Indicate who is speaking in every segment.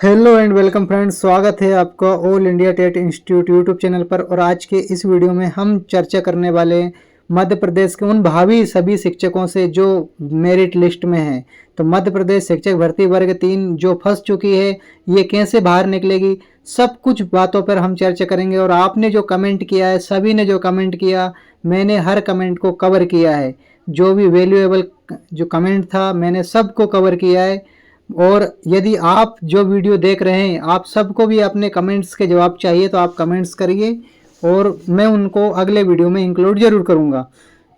Speaker 1: Hello and welcome friends, स्वागत है आपका all India TET institute YouTube channel पर। और आज के इस वीडियो में हम चर्चा करने वाले हैं मध्य प्रदेश के उन भावी सभी शिक्षकों से जो मेरिट लिस्ट में हैं। तो मध्य प्रदेश शिक्षक भर्ती वर्ग 3 जो फंस चुकी है, ये कैसे बाहर निकलेगी, सब कुछ बातों पर हम चर्चा करेंगे। और आपने जो कमेंट किया है, सभी ने जो कमेंट किया, मैंने हर कमेंट को कवर किया है। जो भी वैल्यूएबल जो कमेंट था, मैंने सबको कवर किया है। और यदि आप जो वीडियो देख रहे हैं, आप सबको भी अपने कमेंट्स के जवाब चाहिए तो आप कमेंट्स करिए और मैं उनको अगले वीडियो में इंक्लूड जरूर करूंगा।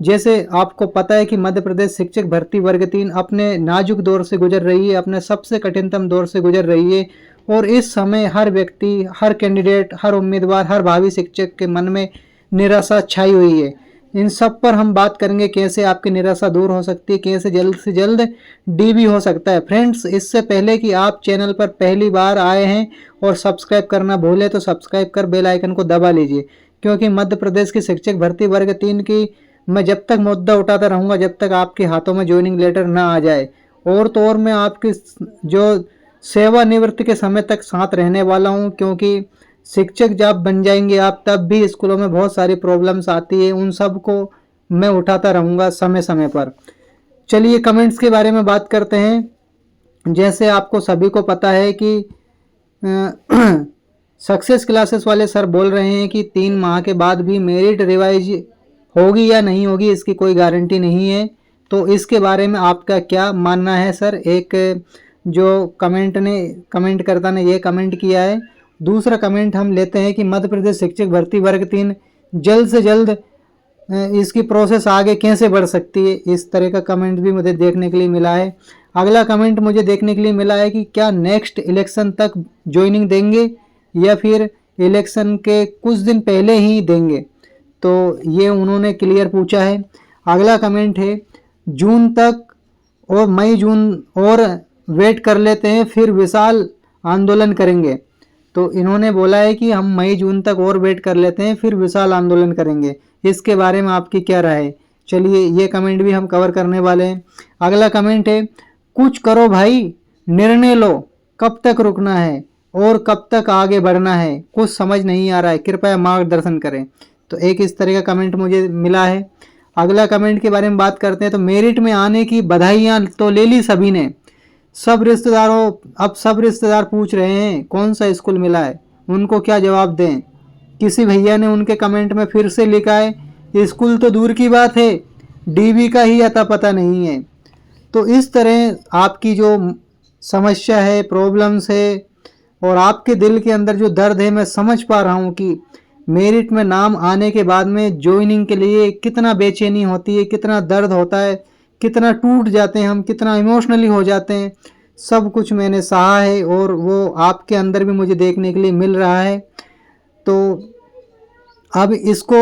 Speaker 1: जैसे आपको पता है कि मध्य प्रदेश शिक्षक भर्ती वर्ग 3 अपने नाजुक दौर से गुजर रही है, अपने सबसे कठिनतम दौर से गुजर रही है। और इस समय हर व्यक्ति, हर कैंडिडेट, हर उम्मीदवार, हर भावी शिक्षक के मन में निराशा छाई हुई है। इन सब पर हम बात करेंगे, कैसे आपकी निराशा दूर हो सकती है, कैसे जल्द से जल्द डीबी हो सकता है। फ्रेंड्स, इससे पहले कि आप चैनल पर पहली बार आए हैं और सब्सक्राइब करना भूले तो सब्सक्राइब कर बेल आइकन को दबा लीजिए, क्योंकि मध्य प्रदेश की शिक्षक भर्ती वर्ग 3 की मैं जब तक मुद्दा उठाता रहूँगा जब तक आपके हाथों में ज्वाइनिंग लेटर ना आ जाए। और तो और मैं आपकी जो सेवानिवृत्ति के समय तक साथ रहने वाला हूँ, क्योंकि शिक्षक जब बन जाएंगे आप, तब भी स्कूलों में बहुत सारी प्रॉब्लम्स आती है, उन सब को मैं उठाता रहूँगा समय समय पर। चलिए कमेंट्स के बारे में बात करते हैं। जैसे आपको सभी को पता है कि सक्सेस क्लासेस वाले सर बोल रहे हैं कि 3 माह के बाद भी मेरिट रिवाइज होगी या नहीं होगी, इसकी कोई गारंटी नहीं है। तो इसके बारे में आपका क्या मानना है सर? एक जो कमेंटकर्ता ने ये कमेंट किया है। दूसरा कमेंट हम लेते हैं कि मध्य प्रदेश शिक्षक भर्ती वर्ग 3 जल्द से जल्द इसकी प्रोसेस आगे कैसे बढ़ सकती है, इस तरह का कमेंट भी मुझे देखने के लिए मिला है। अगला कमेंट मुझे देखने के लिए मिला है कि क्या नेक्स्ट इलेक्शन तक ज्वाइनिंग देंगे या फिर इलेक्शन के कुछ दिन पहले ही देंगे, तो ये उन्होंने क्लियर पूछा है। अगला कमेंट है जून तक और मई जून और वेट कर लेते हैं, फिर विशाल आंदोलन करेंगे। तो इन्होंने बोला है कि हम मई जून तक और वेट कर लेते हैं, फिर विशाल आंदोलन करेंगे। इसके बारे में आपकी क्या राय है? चलिए ये कमेंट भी हम कवर करने वाले हैं। अगला कमेंट है कुछ करो भाई, निर्णय लो, कब तक रुकना है और कब तक आगे बढ़ना है, कुछ समझ नहीं आ रहा है, कृपया मार्गदर्शन करें। तो एक इस तरह का कमेंट मुझे मिला है। अगला कमेंट के बारे में बात करते हैं। तो मेरिट में आने की बधाइयाँ तो ले ली सभी ने, अब सब रिश्तेदार पूछ रहे हैं कौन सा स्कूल मिला है, उनको क्या जवाब दें। किसी भैया ने उनके कमेंट में फिर से लिखा है स्कूल तो दूर की बात है, डीबी का ही अता पता नहीं है। तो इस तरह आपकी जो समस्या है, प्रॉब्लम्स है और आपके दिल के अंदर जो दर्द है, मैं समझ पा रहा हूँ कि मेरिट में नाम आने के बाद में ज्वाइनिंग के लिए कितना बेचैनी होती है, कितना दर्द होता है, कितना टूट जाते हैं हम, कितना इमोशनली हो जाते हैं। सब कुछ मैंने सहा है और वो आपके अंदर भी मुझे देखने के लिए मिल रहा है। तो अब इसको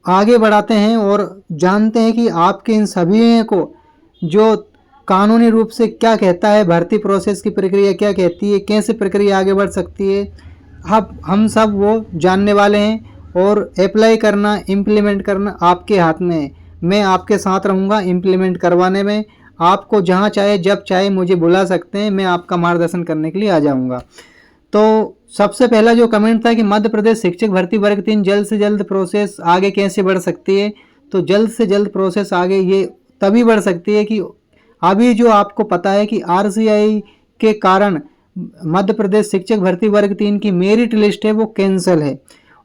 Speaker 1: आगे बढ़ाते हैं और जानते हैं कि आपके इन सभी को जो कानूनी रूप से क्या कहता है, भर्ती प्रोसेस की प्रक्रिया क्या कहती है, कैसे प्रक्रिया आगे बढ़ सकती है, अब हम सब वो जानने वाले हैं। और अप्लाई करना, इम्प्लीमेंट करना आपके हाथ में है। मैं आपके साथ रहूँगा इम्प्लीमेंट करवाने में। आपको जहाँ चाहे जब चाहे मुझे बुला सकते हैं, मैं आपका मार्गदर्शन करने के लिए आ जाऊँगा। तो सबसे पहला जो कमेंट था कि मध्य प्रदेश शिक्षक भर्ती वर्ग 3 जल्द से जल्द प्रोसेस आगे कैसे बढ़ सकती है। तो जल्द से जल्द प्रोसेस आगे ये तभी बढ़ सकती है कि अभी जो आपको पता है कि आरसीआई के कारण मध्य प्रदेश शिक्षक भर्ती वर्ग 3 की मेरिट लिस्ट है वो कैंसिल है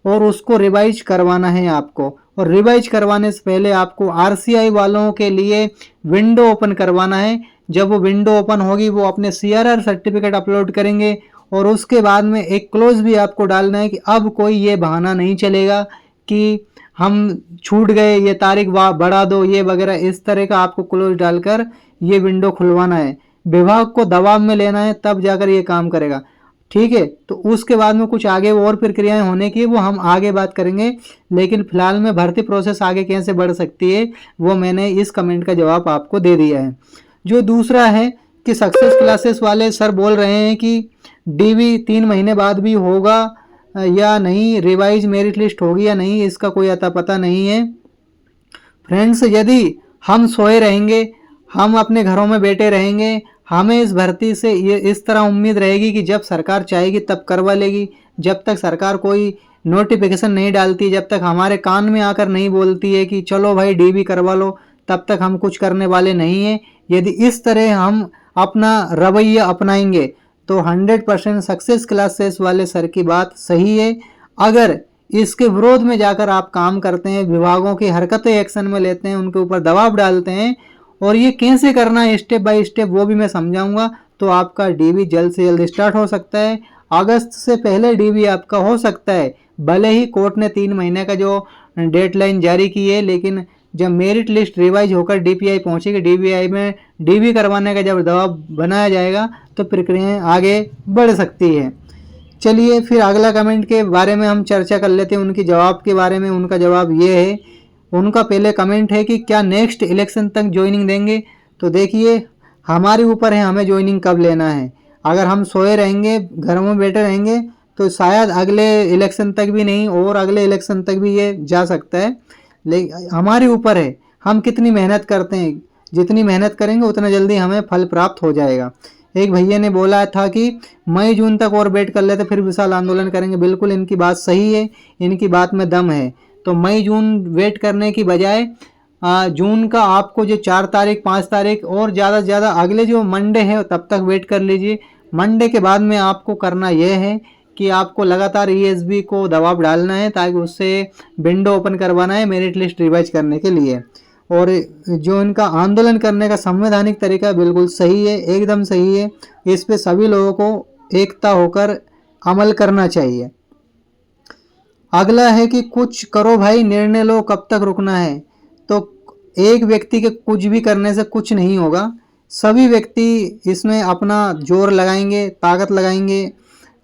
Speaker 1: और उसको रिवाइज करवाना है आपको। और रिवाइज करवाने से पहले आपको आरसीआई वालों के लिए विंडो ओपन करवाना है। जब वो विंडो ओपन होगी, वो अपने सीआरआर सर्टिफिकेट अपलोड करेंगे और उसके बाद में एक क्लोज भी आपको डालना है कि अब कोई ये बहाना नहीं चलेगा कि हम छूट गए, ये तारीख बढ़ा दो, ये वगैरह। इस तरह का आपको क्लोज डालकर ये विंडो खुलवाना है। विभाग को दबाव में लेना है, तब जाकर ये काम करेगा। ठीक है, तो उसके बाद में कुछ आगे और प्रक्रियाएं होने की, वो हम आगे बात करेंगे। लेकिन फिलहाल में भर्ती प्रोसेस आगे कैसे बढ़ सकती है, वो मैंने इस कमेंट का जवाब आपको दे दिया है। जो दूसरा है कि सक्सेस क्लासेस वाले सर बोल रहे हैं कि डीवी 3 महीने बाद भी होगा या नहीं, रिवाइज मेरिट लिस्ट होगी या नहीं, इसका कोई अता पता नहीं है। फ्रेंड्स, यदि हम सोए रहेंगे, हम अपने घरों में बैठे रहेंगे, हमें इस भर्ती से ये इस तरह उम्मीद रहेगी कि जब सरकार चाहेगी तब करवा लेगी। जब तक सरकार कोई नोटिफिकेशन नहीं डालती, जब तक हमारे कान में आकर नहीं बोलती है कि चलो भाई डीबी करवा लो, तब तक हम कुछ करने वाले नहीं हैं। यदि इस तरह हम अपना रवैया अपनाएंगे तो 100% सक्सेस क्लासेस वाले सर की बात सही है। अगर इसके विरोध में जाकर आप काम करते हैं, विभागों की हरकतें एक्शन में लेते हैं, उनके ऊपर दबाव डालते हैं, और ये कैसे करना है स्टेप बाय स्टेप वो भी मैं समझाऊंगा, तो आपका डीबी जल्द से जल्द स्टार्ट हो सकता है। अगस्त से पहले डीबी आपका हो सकता है। भले ही कोर्ट ने 3 महीने का जो डेडलाइन जारी की है, लेकिन जब मेरिट लिस्ट रिवाइज होकर डीपीआई पहुंचेगी, डीपीआई में डीबी करवाने का जब दबाव बनाया जाएगा तो प्रक्रियाएं आगे बढ़ सकती है। चलिए फिर अगला कमेंट के बारे में हम चर्चा कर लेते हैं, उनके जवाब के बारे में। उनका जवाब ये है, उनका पहले कमेंट है कि क्या नेक्स्ट इलेक्शन तक ज्वाइनिंग देंगे। तो देखिए, हमारे ऊपर है हमें ज्वाइनिंग कब लेना है। अगर हम सोए रहेंगे, घरों में बैठे रहेंगे, तो शायद अगले इलेक्शन तक भी नहीं और अगले इलेक्शन तक भी ये जा सकता है। लेकिन हमारे ऊपर है हम कितनी मेहनत करते हैं। जितनी मेहनत करेंगे उतना जल्दी हमें फल प्राप्त हो जाएगा। एक भैया ने बोला था कि मई जून तक और वेट कर लेते फिर विशाल आंदोलन करेंगे। बिल्कुल इनकी बात सही है, इनकी बात में दम है। तो मई जून वेट करने की बजाय जून का आपको जो 4 तारीख 5 तारीख और ज़्यादा से ज़्यादा अगले जो मंडे है तब तक वेट कर लीजिए। मंडे के बाद में आपको करना यह है कि आपको लगातार ईएसबी को दबाव डालना है, ताकि उससे विंडो ओपन करवाना है मेरिट लिस्ट रिवाइज करने के लिए। और जो इनका आंदोलन करने का संवैधानिक तरीका बिल्कुल सही है, एकदम सही है। इस पे सभी लोगों को एकता होकर अमल करना चाहिए। अगला है कि कुछ करो भाई, निर्णय लो, कब तक रुकना है। तो एक व्यक्ति के कुछ भी करने से कुछ नहीं होगा। सभी व्यक्ति इसमें अपना जोर लगाएंगे, ताकत लगाएंगे,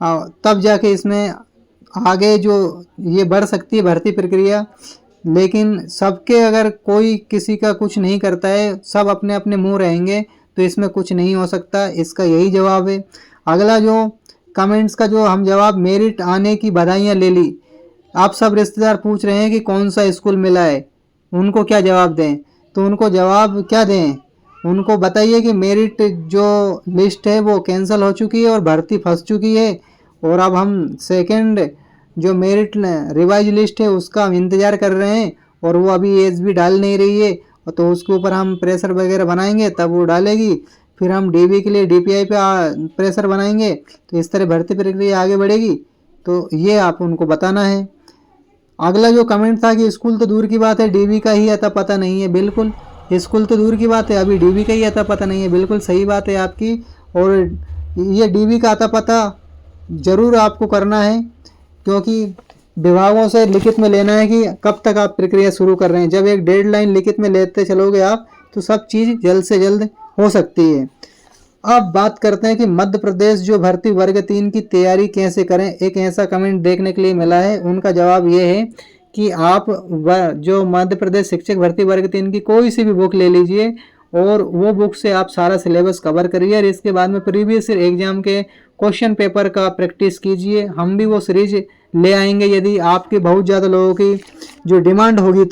Speaker 1: तब जाके इसमें आगे जो ये बढ़ सकती है भर्ती प्रक्रिया। लेकिन सबके अगर कोई किसी का कुछ नहीं करता है, सब अपने अपने मुंह रहेंगे, तो इसमें कुछ नहीं हो सकता। इसका यही जवाब है। अगला जो कमेंट्स का जो हम जवाब, मेरिट आने की बधाइयाँ ले ली। आप सब रिश्तेदार पूछ रहे हैं कि कौन सा स्कूल मिला है, उनको क्या जवाब दें। तो उनको जवाब क्या दें, उनको बताइए कि मेरिट जो लिस्ट है वो कैंसिल हो चुकी है और भर्ती फंस चुकी है, और अब हम सेकंड जो मेरिट रिवाइज लिस्ट है उसका हम इंतज़ार कर रहे हैं, और वो अभी एसबी डाल नहीं रही है, तो उसके ऊपर हम प्रेशर वगैरह बनाएंगे, तब वो डालेगी। फिर हम डीबी के लिए डीपीआई पे प्रेशर बनाएंगे, तो इस तरह भर्ती प्रक्रिया आगे बढ़ेगी। तो ये आप उनको बताना है। अगला जो कमेंट था कि स्कूल तो दूर की बात है, डीबी का ही अता पता नहीं है। बिल्कुल, स्कूल तो दूर की बात है, अभी डीबी का ही अता पता नहीं है। बिल्कुल सही बात है आपकी। और ये डीबी का अता पता ज़रूर आपको करना है, क्योंकि विभागों से लिखित में लेना है कि कब तक आप प्रक्रिया शुरू कर रहे हैं। जब एक डेडलाइन लिखित में लेते चलोगे आप, तो सब चीज़ जल्द से जल्द हो सकती है। अब बात करते हैं कि मध्य प्रदेश जो भर्ती वर्ग 3 की तैयारी कैसे करें। एक ऐसा कमेंट देखने के लिए मिला है, उनका जवाब ये है कि आप जो मध्य प्रदेश शिक्षक भर्ती वर्ग 3 की कोई सी भी बुक ले लीजिए, और वो बुक से आप सारा सिलेबस कवर करिए, और इसके बाद में प्रीवियस ईयर एग्जाम के क्वेश्चन पेपर का प्रैक्टिस कीजिए। हम भी वो सीरीज ले आएंगे, यदि आपके बहुत ज़्यादा लोगों की जो डिमांड होगी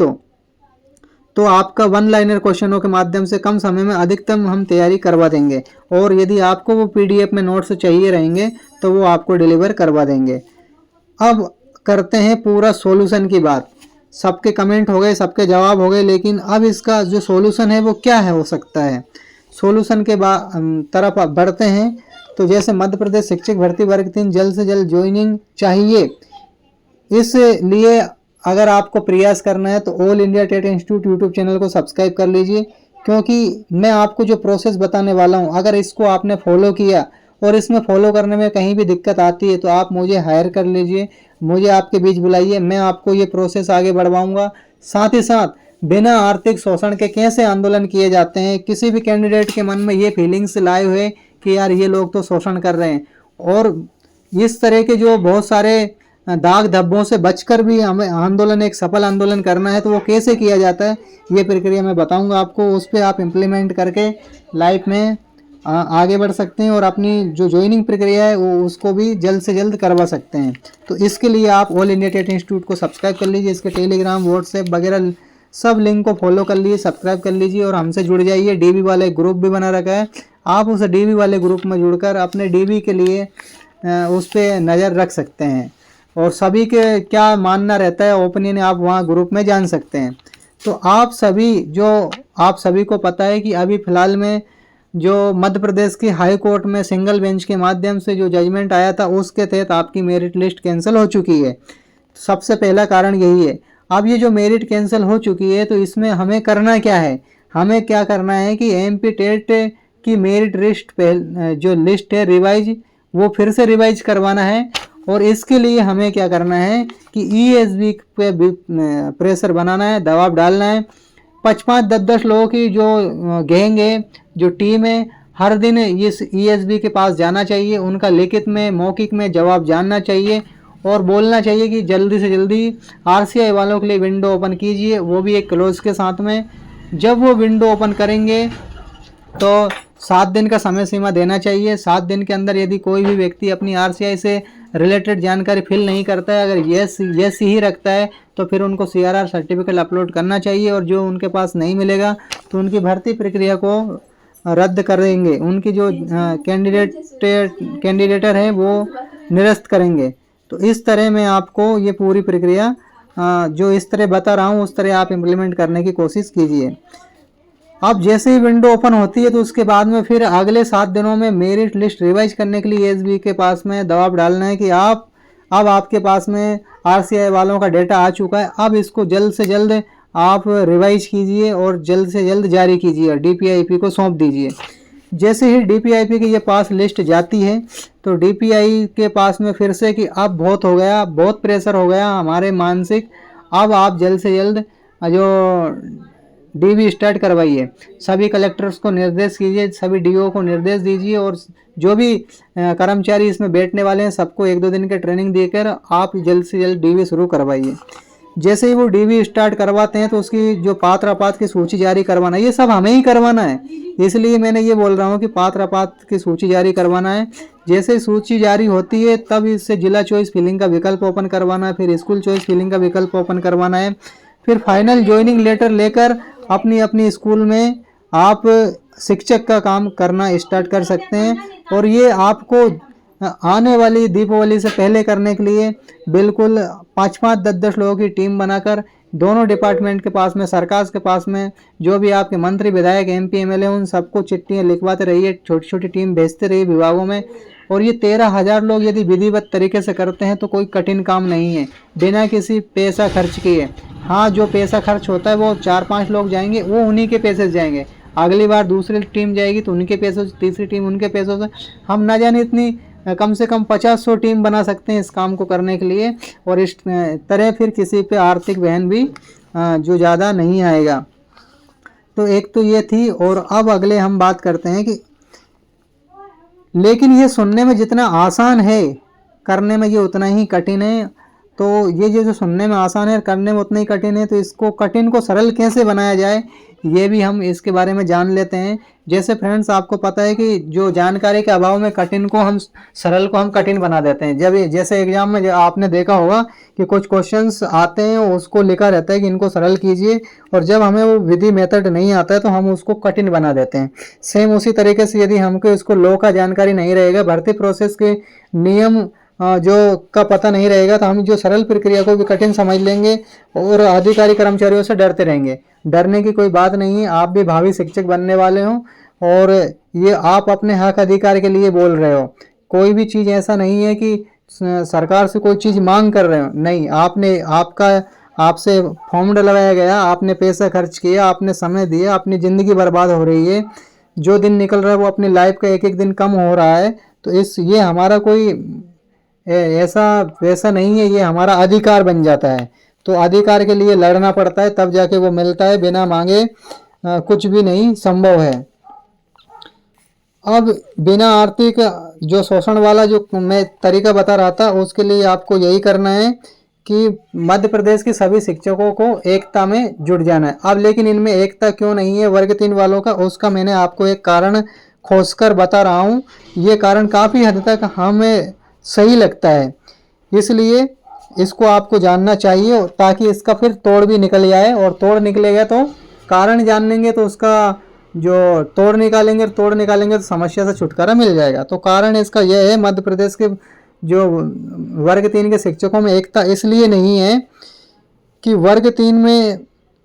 Speaker 1: तो आपका 1 लाइनर क्वेश्चनों के माध्यम से कम समय में अधिकतम हम तैयारी करवा देंगे। और यदि आपको वो पीडीएफ में नोट्स चाहिए रहेंगे तो वो आपको डिलीवर करवा देंगे। अब करते हैं पूरा सॉल्यूशन की बात। सबके कमेंट हो गए, सबके जवाब हो गए, लेकिन अब इसका जो सॉल्यूशन है वो क्या है हो सकता है। सॉल्यूशन के तरफ बढ़ते हैं। तो जैसे मध्य प्रदेश शिक्षक भर्ती वर्ग 3 जल्द से जल्द ज्वाइनिंग चाहिए, इसलिए अगर आपको प्रयास करना है तो all India TET institute YouTube channel को सब्सक्राइब कर लीजिए, क्योंकि मैं आपको जो प्रोसेस बताने वाला हूं, अगर इसको आपने फॉलो किया और इसमें फॉलो करने में कहीं भी दिक्कत आती है तो आप मुझे हायर कर लीजिए, मुझे आपके बीच बुलाइए, मैं आपको ये प्रोसेस आगे बढ़वाऊंगा। साथ ही साथ बिना आर्थिक शोषण के कैसे आंदोलन किए जाते हैं, किसी भी कैंडिडेट के मन में ये फीलिंग्स लाए हुए कि यार ये लोग तो शोषण कर रहे हैं, और इस तरह के जो बहुत सारे दाग धब्बों से बचकर भी हमें आंदोलन, एक सफल आंदोलन करना है, तो वो कैसे किया जाता है ये प्रक्रिया मैं बताऊंगा आपको। उस पर आप इम्प्लीमेंट करके लाइफ में आगे बढ़ सकते हैं, और अपनी जो ज्वाइनिंग प्रक्रिया है वो उसको भी जल्द से जल्द करवा सकते हैं। तो इसके लिए आप ऑल इंडिया टेट इंस्टीट्यूट को सब्सक्राइब कर लीजिए। इसके टेलीग्राम, व्हाट्सएप वगैरह सब लिंक को फॉलो कर लीजिए, सब्सक्राइब कर लीजिए और हमसे जुड़ जाइए। डीबी वाले ग्रुप भी बना रखा है, आप उस डीबी वाले ग्रुप में जुड़कर अपने डीबी के लिए उस पर नज़र रख सकते हैं और सभी के क्या मानना रहता है, ओपिनियन आप वहाँ ग्रुप में जान सकते हैं। तो आप सभी को पता है कि अभी फ़िलहाल में जो मध्य प्रदेश की हाई कोर्ट में सिंगल बेंच के माध्यम से जो जजमेंट आया था, उसके तहत आपकी मेरिट लिस्ट कैंसिल हो चुकी है। सबसे पहला कारण यही है। अब ये जो मेरिट कैंसिल हो चुकी है, तो इसमें हमें करना क्या है? हमें क्या करना है कि एमपी टेट की मेरिट लिस्ट जो लिस्ट है रिवाइज, वो फिर से रिवाइज करवाना है। और इसके लिए हमें क्या करना है कि ईएसबी पे प्रेशर बनाना है, दबाव डालना है। 5-5, 10-10 लोगों की जो गैंग है, जो टीम है, हर दिन इस ईएसबी के पास जाना चाहिए, उनका लिखित में मौखिक में जवाब जानना चाहिए और बोलना चाहिए कि जल्दी से जल्दी आरसीआई वालों के लिए विंडो ओपन कीजिए, वो भी एक क्लोज के साथ में। जब वो विंडो ओपन करेंगे तो 7 दिन का समय सीमा देना चाहिए। 7 दिन के अंदर यदि कोई भी व्यक्ति अपनी आरसीआई से रिलेटेड जानकारी फिल नहीं करता है, अगर यस ही रखता है, तो फिर उनको सीआरआर सर्टिफिकेट अपलोड करना चाहिए और जो उनके पास नहीं मिलेगा तो उनकी भर्ती प्रक्रिया को रद्द करेंगे, उनकी जो कैंडिडेटर है वो निरस्त करेंगे। तो इस तरह मैं आपको ये पूरी प्रक्रिया जो इस तरह बता रहा हूँ उस तरह आप इम्प्लीमेंट करने की कोशिश कीजिए। अब जैसे ही विंडो ओपन होती है तो उसके बाद में फिर अगले 7 दिनों में मेरिट लिस्ट रिवाइज करने के लिए एसबी के पास में दबाव डालना है कि अब आपके पास में आरसीआई वालों का डेटा आ चुका है, अब इसको जल्द से जल्द आप रिवाइज कीजिए और जल्द से जल्द जारी कीजिए, डीपीआईपी को सौंप दीजिए। जैसे ही डीपीआईपी के ये पास लिस्ट जाती है तो डीपीआई के पास में फिर से कि अब बहुत हो गया, बहुत प्रेशर हो गया हमारे मानसिक, अब आप जल्द से जल्द जो डीबी स्टार्ट करवाइए। सभी कलेक्टर्स को निर्देश कीजिए, सभी डीओ को निर्देश दीजिए और जो भी कर्मचारी इसमें बैठने वाले हैं सबको 1-2 दिन की ट्रेनिंग देकर आप जल्द से जल्द डीबी शुरू करवाइए। जैसे ही वो डीबी स्टार्ट करवाते हैं तो उसकी जो पात्र अपात्र की सूची जारी करवाना, ये सब हमें ही करवाना है, इसलिए मैंने ये बोल रहा हूँ कि पात्र अपात्र की सूची जारी करवाना है। जैसे सूची जारी होती है तब इससे जिला चॉइस फिलिंग का विकल्प ओपन करवाना है, फिर स्कूल चॉइस फिलिंग का विकल्प ओपन करवाना है, फिर फाइनल ज्वाइनिंग लेटर लेकर अपनी अपनी स्कूल में आप शिक्षक का काम करना स्टार्ट कर सकते हैं। और ये आपको आने वाली दीपावली से पहले करने के लिए बिल्कुल 5-5, 10-10 लोगों की टीम बनाकर दोनों डिपार्टमेंट के पास में, सरकार के पास में जो भी आपके मंत्री विधायक एमपी एमएलए उन सबको चिट्ठियाँ लिखवाते रहिए, छोटी छोटी टीम भेजते रहिए विभागों में। और ये 13,000 लोग यदि विधिवत तरीके से करते हैं तो कोई कठिन काम नहीं है, बिना किसी पैसा खर्च किए। हाँ, जो पैसा खर्च होता है वो 4-5 लोग जाएंगे, वो उन्हीं के पैसे से जाएंगे, अगली बार दूसरी टीम जाएगी तो उनके पैसों से, तीसरी टीम उनके पैसों से। हम ना जाने इतनी कम से कम 50-100 टीम बना सकते हैं इस काम को करने के लिए। और इस तरह फिर किसी पे आर्थिक वहन भी जो ज़्यादा नहीं आएगा। तो एक तो ये थी। और अब अगले हम बात करते हैं कि लेकिन ये सुनने में जितना आसान है करने में ये उतना ही कठिन है। तो ये जो सुनने में आसान है करने में उतना ही कठिन है, तो इसको कठिन को सरल कैसे बनाया जाए ये भी हम इसके बारे में जान लेते हैं। जैसे फ्रेंड्स, आपको पता है कि जो जानकारी के अभाव में कठिन को हम सरल को हम कठिन बना देते हैं। जब जैसे एग्जाम में आपने देखा होगा कि कुछ क्वेश्चंस आते हैं, उसको लिखा रहता है कि इनको सरल कीजिए, और जब हमें वो विधि मेथड नहीं आता है तो हम उसको कठिन बना देते हैं। सेम उसी तरीके से यदि हमको इसको लॉ का जानकारी नहीं रहेगा, भर्ती प्रोसेस के नियम जो का पता नहीं रहेगा, तो हम जो सरल प्रक्रिया को भी कठिन समझ लेंगे और अधिकारी कर्मचारियों से डरते रहेंगे। डरने की कोई बात नहीं है, आप भी भावी शिक्षक बनने वाले हो और ये आप अपने हक अधिकार के लिए बोल रहे हो। कोई भी चीज़ ऐसा नहीं है कि सरकार से कोई चीज़ मांग कर रहे हो, नहीं, आपसे फॉर्म डलवाया गया, आपने पैसा खर्च किया, आपने समय दिया, अपनी ज़िंदगी बर्बाद हो रही है, जो दिन निकल रहा है वो अपनी लाइफ का एक एक दिन कम हो रहा है। तो ये हमारा कोई ऐसा वैसा नहीं है, ये हमारा अधिकार बन जाता है। तो अधिकार के लिए लड़ना पड़ता है, तब जाके वो मिलता है, बिना मांगे कुछ भी नहीं संभव है। अब बिना आर्थिक जो शोषण वाला जो मैं तरीका बता रहा था, उसके लिए आपको यही करना है कि मध्य प्रदेश के सभी शिक्षकों को एकता में जुट जाना है। अब लेकिन इनमें एकता क्यों नहीं है वर्ग 3 वालों का, उसका मैंने आपको एक कारण खोजकर बता रहा हूँ। ये कारण काफ़ी हद तक हमें सही लगता है, इसलिए इसको आपको जानना चाहिए, ताकि इसका फिर तोड़ भी निकल जाए। और तोड़ निकलेगा तो कारण जानेंगे तो उसका जो तोड़ निकालेंगे तो समस्या से छुटकारा मिल जाएगा। तो कारण इसका यह है, मध्य प्रदेश के जो वर्ग 3 के शिक्षकों में एकता इसलिए नहीं है कि वर्ग 3 में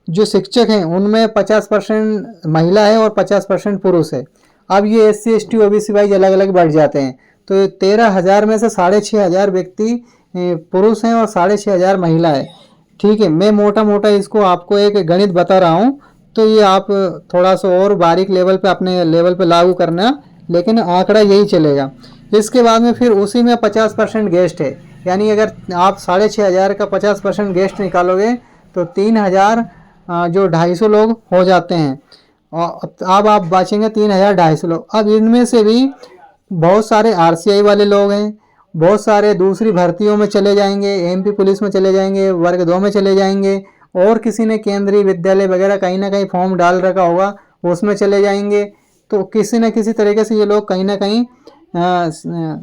Speaker 1: जो शिक्षक हैं उनमें 50% महिला है और 50% पुरुष है। अब ये SC ST OBC वाइज अलग अलग बढ़ जाते हैं। तो 13,000 में से 6,500 व्यक्ति पुरुष हैं और 6,500 महिला है। ठीक है, मैं मोटा मोटा इसको आपको एक गणित बता रहा हूँ, तो ये आप थोड़ा सा और बारीक लेवल पे अपने लेवल पे लागू करना, लेकिन आंकड़ा यही चलेगा। इसके बाद में फिर उसी में 50% गेस्ट है, यानी अगर आप 6,500 का 50% गेस्ट निकालोगे तो 3,000 जो 250 लोग हो जाते हैं। अब आप बचेंगे 3,250 लोग। अब इनमें से भी बहुत सारे RCI वाले लोग हैं, बहुत सारे दूसरी भर्तियों में चले जाएंगे, MP पुलिस में चले जाएंगे, वर्ग 2 में चले जाएंगे, और किसी ने केंद्रीय विद्यालय वगैरह कहीं ना कहीं फॉर्म डाल रखा होगा उसमें चले जाएंगे। तो किसी न किसी तरीके से ये लोग कहीं ना कहीं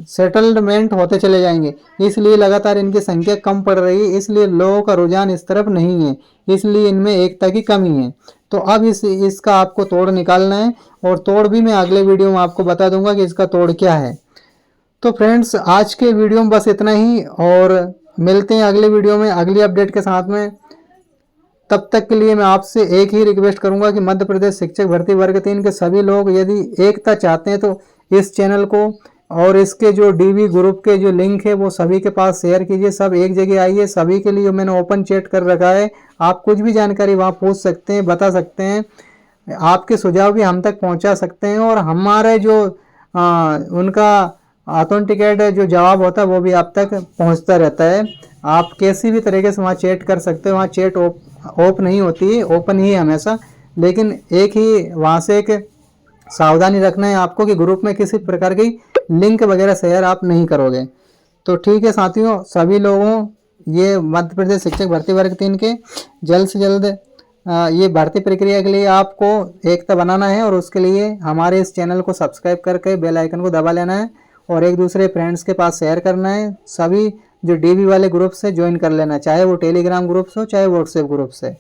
Speaker 1: सेटलमेंट होते चले जाएंगे। इसलिए लगातार इनकी संख्या कम पड़ रही है, इसलिए लोगों का रुझान इस तरफ नहीं है, इसलिए इनमें एकता की कमी है। तो अब इसका आपको तोड़ निकालना है, और तोड़ भी मैं अगले वीडियो में आपको बता दूंगा कि इसका तोड़ क्या है। तो फ्रेंड्स, आज के वीडियो में बस इतना ही, और मिलते हैं अगले वीडियो में अगली अपडेट के साथ में। तब तक के लिए मैं आपसे एक ही रिक्वेस्ट करूंगा कि मध्य प्रदेश शिक्षक भर्ती वर्ग 3 के सभी लोग यदि एकता चाहते हैं तो इस चैनल को और इसके जो DB ग्रुप के जो लिंक है वो सभी के पास शेयर कीजिए। सब एक जगह आइए, सभी के लिए मैंने ओपन चैट कर रखा है, आप कुछ भी जानकारी वहाँ पूछ सकते हैं, बता सकते हैं, आपके सुझाव भी हम तक पहुँचा सकते हैं, और हमारे जो उनका ऑथेंटिकेट जो जवाब होता है वो भी आप तक पहुँचता रहता है। आप किसी भी तरीके से वहाँ चैट कर सकते हो, वहाँ चैट ऑफ नहीं होती है, ओपन ही है हमेशा। लेकिन एक ही वहाँ से एक सावधानी रखना है आपको कि ग्रुप में किसी प्रकार की लिंक वगैरह शेयर आप नहीं करोगे। तो ठीक है साथियों, सभी लोगों ये मध्य प्रदेश शिक्षक भर्ती वर्ग 3 के जल्द से जल्द ये भर्ती प्रक्रिया के लिए आपको एकता बनाना है, और उसके लिए हमारे इस चैनल को सब्सक्राइब करके बेल आइकन को दबा लेना है, और एक दूसरे फ्रेंड्स के पास शेयर करना है। सभी जो DB वाले ग्रुप से ज्वाइन कर लेना, चाहे वो टेलीग्राम ग्रुप से हो चाहे व्हाट्सएप ग्रुप से।